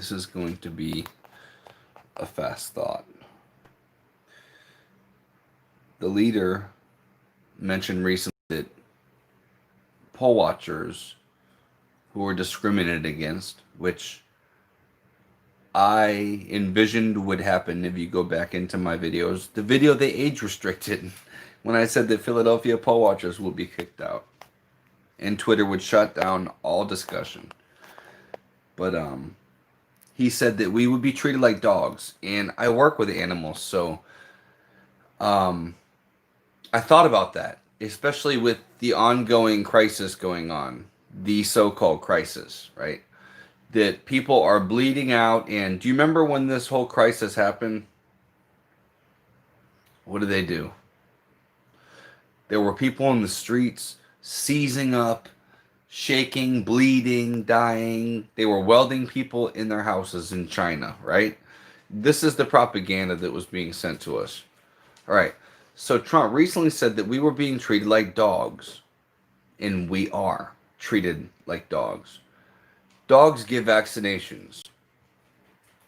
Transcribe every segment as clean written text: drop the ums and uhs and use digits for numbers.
This is going to be a fast thought. The leader mentioned recently that poll watchers who were discriminated against, which I envisioned would happen if you go back into my videos. The video they age restricted when I said that Philadelphia poll watchers will be kicked out. And Twitter would shut down all discussion. But he said that we would be treated like dogs. And I work with animals, so I thought about that, especially with the ongoing crisis going on, the so-called crisis, right? That people are bleeding out. And do you remember when this whole crisis happened? What did they do? There were people in the streets seizing up, shaking, bleeding, dying. They were welding people in their houses in China, right? This is the propaganda that was being sent to us. All right. So Trump recently said that we were being treated like dogs, and we are treated like dogs. Dogs get vaccinations.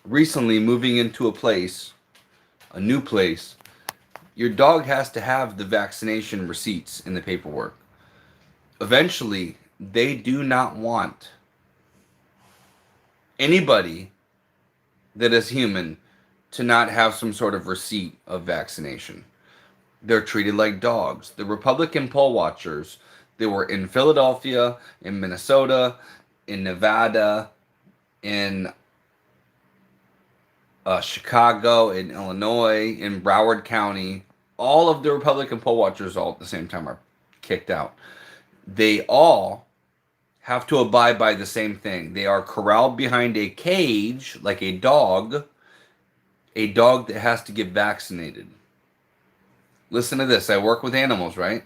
Recently, moving into a new place, your dog has to have the vaccination receipts in the paperwork. Eventually, they do not want anybody that is human to not have some sort of receipt of vaccination. They're treated like dogs. The Republican poll watchers, they were in Philadelphia, in Minnesota, in Nevada, in Chicago, in Illinois, in Broward County. All of the Republican poll watchers all at the same time are kicked out. They all have to abide by the same thing. They are corralled behind a cage like a dog that has to get vaccinated. Listen to this. I work with animals, right?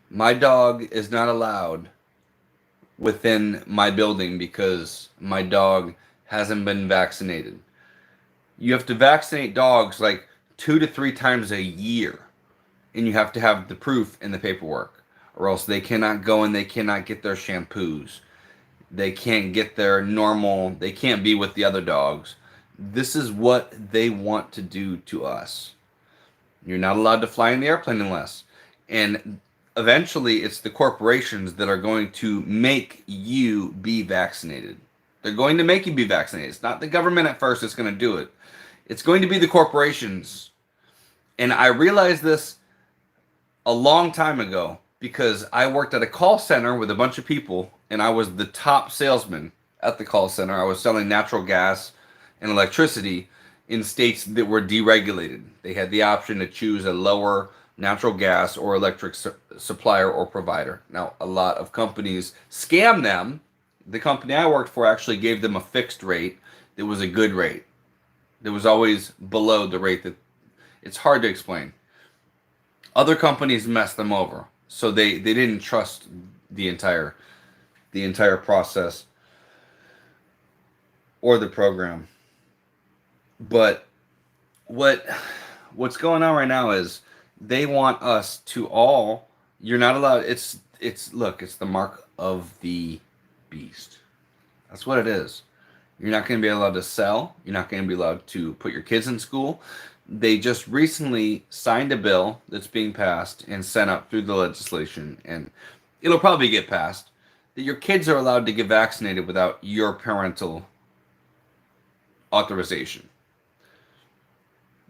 My dog is not allowed within my building because my dog hasn't been vaccinated. You have to vaccinate dogs like 2 to 3 times a year, and you have to have the proof in the paperwork, or else they cannot go and they cannot get their shampoos. They can't get their normal, they can't be with the other dogs. This is what they want to do to us. You're not allowed to fly in the airplane unless. And eventually, it's the corporations that are going to make you be vaccinated. They're going to make you be vaccinated. It's not the government at first that's going to do it. It's going to be the corporations. And I realized this a long time ago because I worked at a call center with a bunch of people, and I was the top salesman at the call center. I was selling natural gas and electricity in states that were deregulated. They had the option to choose a lower natural gas or electric supplier or provider. Now, a lot of companies scam them. The company I worked for actually gave them a fixed rate that was a good rate. That was always below the rate that it's hard to explain. Other companies messed them over, so they didn't trust the entire process or the program. But what's going on right now is they want us to all, you're not allowed, it's the mark of the beast. That's what it is. You're not going to be allowed to sell. You're not going to be allowed to put your kids in school. They just recently signed a bill that's being passed and sent up through the legislation, and it'll probably get passed, that your kids are allowed to get vaccinated without your parental authorization.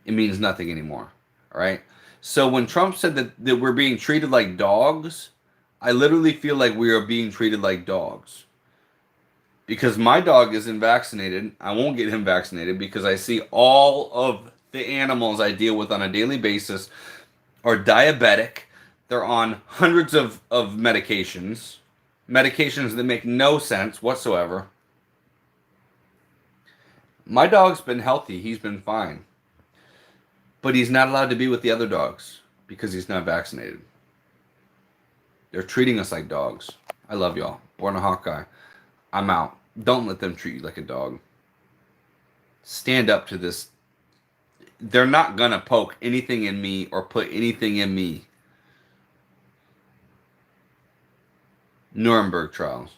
It means nothing anymore. All right. So when Trump said that we're being treated like dogs, I literally feel like we are being treated like dogs. Because my dog isn't vaccinated. I won't get him vaccinated because I see all of the animals I deal with on a daily basis are diabetic. They're on hundreds of medications that make no sense whatsoever. My dog's been healthy. He's been fine. But he's not allowed to be with the other dogs because he's not vaccinated. They're treating us like dogs. I love y'all. Born a Hawkeye. I'm out. Don't let them treat you like a dog. Stand up to this. They're not going to poke anything in me or put anything in me. Nuremberg trials.